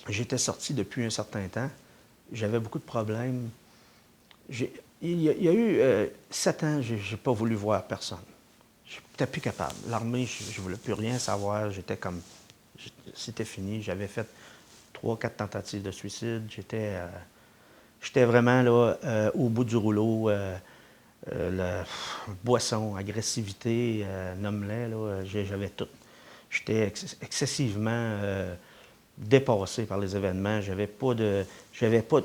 J'étais sorti depuis un certain temps. J'avais beaucoup de problèmes. Il y a eu 7 ans, je n'ai pas voulu voir personne. J'étais plus capable. L'armée, je ne voulais plus rien savoir. J'étais comme... C'était fini. J'avais fait 3, 4 tentatives de suicide. J'étais vraiment là, au bout du rouleau. Boisson, agressivité, nomme-les, là, j'avais tout. J'étais excessivement dépassé par les événements. Je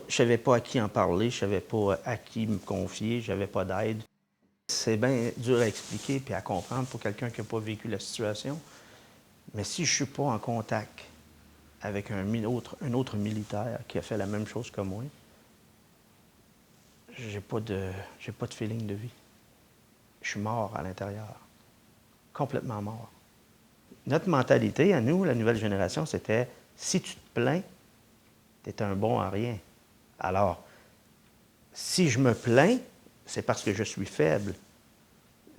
savais pas à qui en parler, je savais pas à qui me confier, j'avais pas d'aide. C'est bien dur à expliquer puis à comprendre pour quelqu'un qui n'a pas vécu la situation. Mais si je ne suis pas en contact avec un autre militaire qui a fait la même chose que moi, j'ai pas de feeling de vie. Je suis mort à l'intérieur. Complètement mort. Notre mentalité, à nous, la nouvelle génération, c'était si tu te plains, tu es un bon à rien. Alors, si je me plains, c'est parce que je suis faible.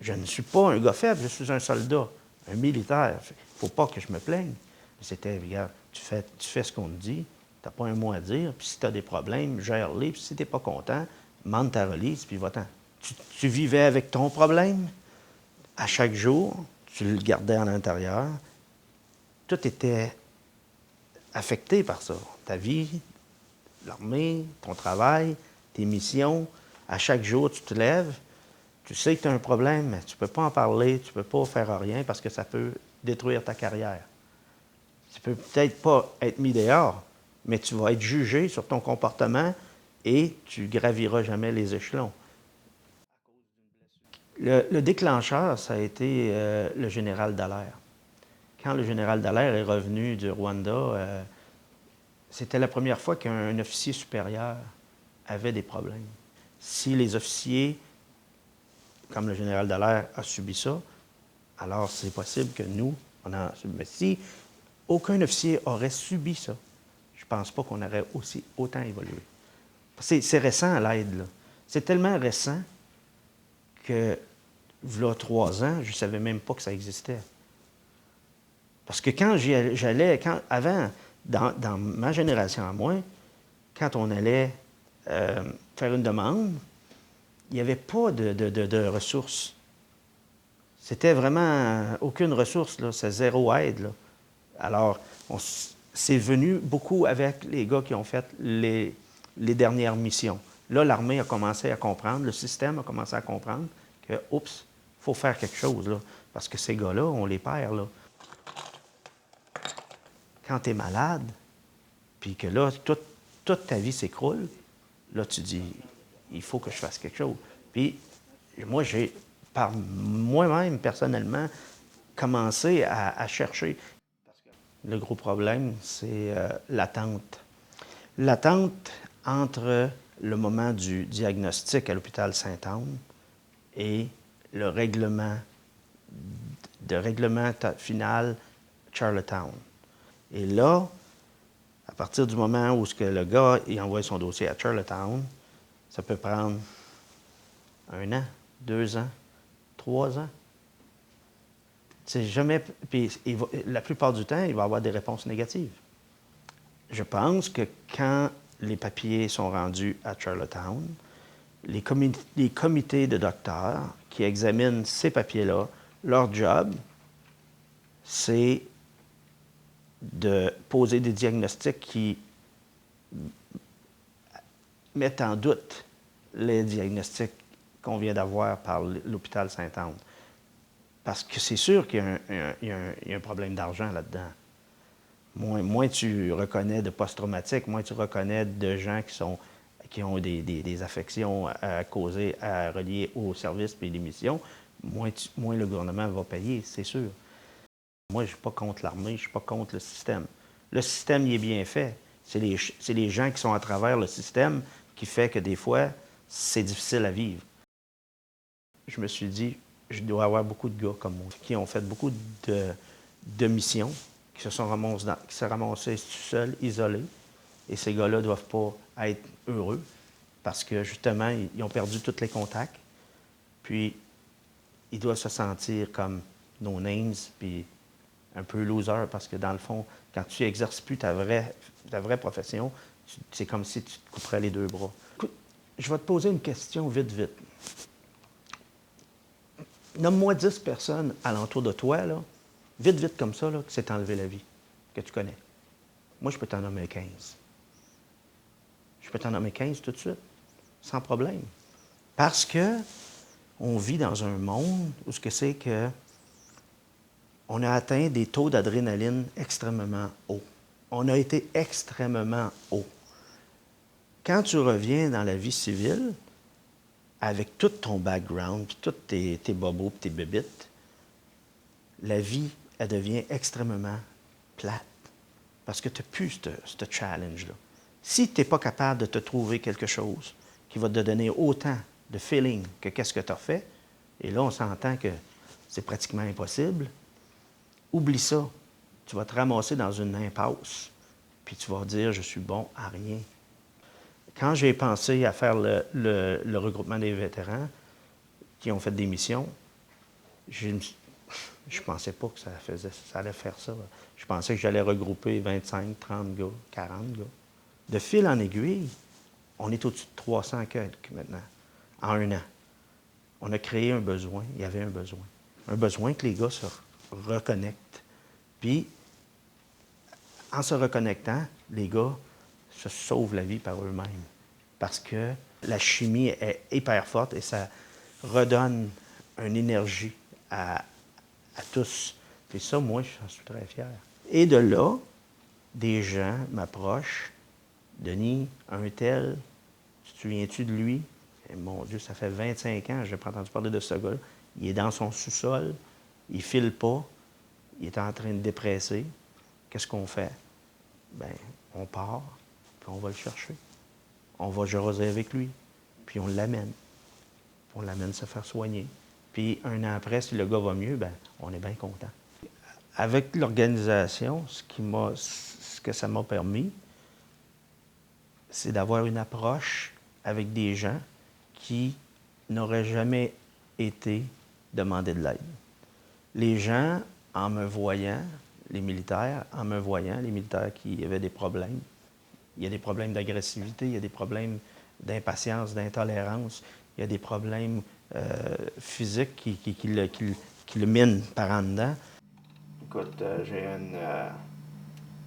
Je ne suis pas un gars faible, je suis un soldat, un militaire. Il ne faut pas que je me plaigne. C'était, regarde, tu fais ce qu'on te dit, tu n'as pas un mot à dire, puis si tu as des problèmes, gère-les, puis si tu n'es pas content, demande ta release, puis va-t'en. Tu vivais avec ton problème à chaque jour, tu le gardais à l'intérieur. Tout était affecté par ça. Ta vie, l'armée, ton travail, tes missions. À chaque jour, tu te lèves, tu sais que tu as un problème, mais tu ne peux pas en parler, tu ne peux pas faire rien parce que ça peut détruire ta carrière. Tu ne peux peut-être pas être mis dehors, mais tu vas être jugé sur ton comportement et tu graviras jamais les échelons. Le déclencheur, ça a été le général Dallaire. Quand le général Dallaire est revenu du Rwanda, c'était la première fois qu'un officier supérieur avait des problèmes. Si les officiers, comme le général Dallaire, a subi ça, alors c'est possible que nous, on en subi. Mais si aucun officier aurait subi ça, je ne pense pas qu'on aurait autant évolué. C'est récent, l'aide, là. C'est tellement récent que, là, 3 ans, je ne savais même pas que ça existait. Parce que quand avant, dans ma génération à moi, quand on allait faire une demande, il n'y avait pas de ressources. C'était vraiment aucune ressource, là. C'est zéro aide, là. Alors, c'est venu beaucoup avec les gars qui ont fait les dernières missions. Là, l'armée a commencé à comprendre, le système a commencé à comprendre que, oups, il faut faire quelque chose, là. Parce que ces gars-là, on les perd, là. Quand tu es malade, puis que là, toute ta vie s'écroule, là, tu dis, il faut que je fasse quelque chose. Puis, moi, j'ai, par moi-même, personnellement, commencé à chercher. Le gros problème, c'est l'attente. L'attente entre le moment du diagnostic à l'hôpital Sainte-Anne et le règlement final Charlottetown. Et là, à partir du moment où le gars il envoie son dossier à Charlottetown, ça peut prendre 1 an, 2 ans, 3 ans. C'est jamais. Puis la plupart du temps, il va avoir des réponses négatives. Je pense que quand les papiers sont rendus à Charlottetown, les comités de docteurs qui examinent ces papiers-là, leur job, c'est de poser des diagnostics qui mettent en doute les diagnostics qu'on vient d'avoir par l'hôpital Sainte-Anne. Parce que c'est sûr qu'il y a un problème d'argent là-dedans. Moins tu reconnais de post-traumatique, moins tu reconnais de gens qui ont des affections à causer, à relier au service et les missions, moins le gouvernement va payer, c'est sûr. Moi, je ne suis pas contre l'armée, je ne suis pas contre le système. Le système, il est bien fait. C'est les gens qui sont à travers le système qui fait que des fois, c'est difficile à vivre. Je me suis dit, je dois avoir beaucoup de gars comme moi qui ont fait beaucoup de missions, qui se ramassés tout seuls, isolés. Et ces gars-là ne doivent pas être heureux parce que, justement, ils ont perdu tous les contacts. Puis, ils doivent se sentir comme no names, puis un peu loser parce que dans le fond, quand tu n'exerces plus ta vraie profession, c'est comme si tu te couperais les deux bras. Écoute, je vais te poser une question vite, vite. Nomme-moi 10 personnes alentour de toi, là, vite, vite comme ça, là, qui s'est enlevé la vie, que tu connais. Moi, je peux t'en nommer 15. Je peux t'en nommer 15 tout de suite, sans problème. Parce que on vit dans un monde où ce que c'est que on a atteint des taux d'adrénaline extrêmement hauts. On a été extrêmement haut. Quand tu reviens dans la vie civile, avec tout ton background, puis tous tes bobos, puis tes bébites, la vie, elle devient extrêmement plate. Parce que tu n'as plus ce challenge-là. Si tu n'es pas capable de te trouver quelque chose qui va te donner autant de feeling que qu'est-ce que tu as fait, et là, on s'entend que c'est pratiquement impossible, oublie ça. Tu vas te ramasser dans une impasse, puis tu vas dire « je suis bon à rien ». Quand j'ai pensé à faire le regroupement des vétérans qui ont fait des missions, je ne pensais pas que ça allait faire ça. Je pensais que j'allais regrouper 25, 30 gars, 40 gars. De fil en aiguille, on est au-dessus de 300 quelques maintenant, en un an. On a créé un besoin, il y avait un besoin. Un besoin que les gars se reconnectent. Puis, en se reconnectant, les gars se sauvent la vie par eux-mêmes. Parce que la chimie est hyper forte et ça redonne une énergie à tous. Et ça, moi, j'en suis très fier. Et de là, des gens m'approchent. Denis, un tel, te souviens-tu de lui? Et mon Dieu, ça fait 25 ans, je n'ai pas entendu parler de ce gars-là. Il est dans son sous-sol, il ne file pas, il est en train de dépresser. Qu'est-ce qu'on fait? Bien, on part, puis on va le chercher. On va jaser avec lui, puis on l'amène. On l'amène se faire soigner. Puis un an après, si le gars va mieux, bien, on est bien content. Avec l'organisation, ce que ça m'a permis, c'est d'avoir une approche avec des gens qui n'auraient jamais été demander de l'aide. Les gens, en me voyant, les militaires qui avaient des problèmes, il y a des problèmes d'agressivité, il y a des problèmes d'impatience, d'intolérance, il y a des problèmes physiques qui le minent par en dedans. Écoute, j'ai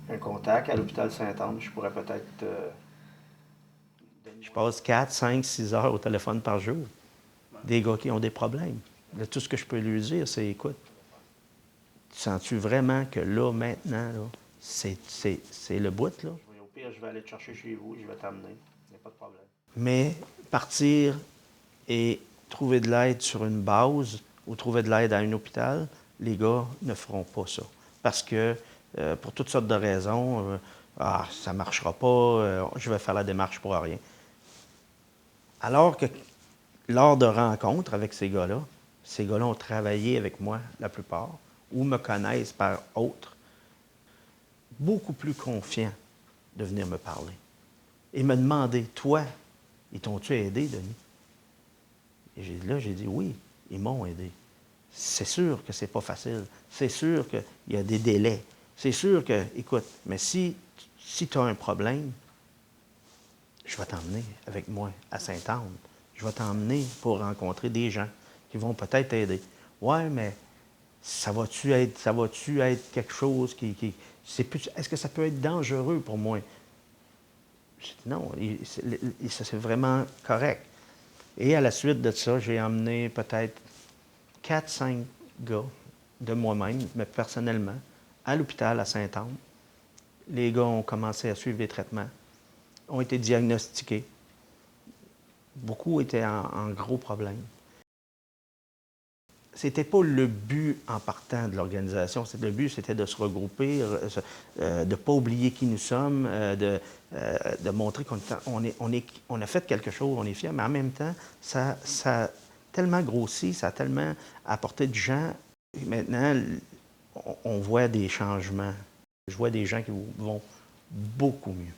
un contact à l'hôpital Sainte-Anne. Je pourrais peut-être... Je passe 4, 5, 6 heures au téléphone par jour. Des gars qui ont des problèmes. Là, tout ce que je peux lui dire, c'est, écoute, sens-tu vraiment que là, maintenant, là, c'est le bout, là? Au pire, je vais aller te chercher chez vous, je vais t'amener. Il n'y a pas de problème. Mais partir et trouver de l'aide sur une base ou trouver de l'aide à un hôpital, les gars ne feront pas ça. Parce que, pour toutes sortes de raisons, ça ne marchera pas, je vais faire la démarche pour rien. Alors que, lors de rencontres avec ces gars-là ont travaillé avec moi, la plupart, ou me connaissent par autres, beaucoup plus confiants de venir me parler. Et me demander, toi, ils t'ont-tu aidé, Denis? Et j'ai dit, oui, ils m'ont aidé. C'est sûr que c'est pas facile. C'est sûr qu'il y a des délais. C'est sûr que, écoute, mais si tu as un problème, je vais t'emmener avec moi à Sainte-Anne. Je vais t'emmener pour rencontrer des gens qui vont peut-être t'aider. Ouais, mais ça va-tu être quelque chose est-ce que ça peut être dangereux pour moi? J'ai dit non, c'est vraiment correct. Et à la suite de ça, j'ai emmené peut-être 4-5 gars de moi-même, mais personnellement, à l'hôpital à Sainte-Anne. Les gars ont commencé à suivre les traitements, ont été diagnostiqués. Beaucoup étaient en gros problème. C'était pas le but en partant de l'organisation. Le but, c'était de se regrouper, de ne pas oublier qui nous sommes, de montrer qu'on a fait quelque chose, on est fiers, mais en même temps, ça a tellement grossi, ça a tellement apporté de gens. Maintenant, on voit des changements. Je vois des gens qui vont beaucoup mieux.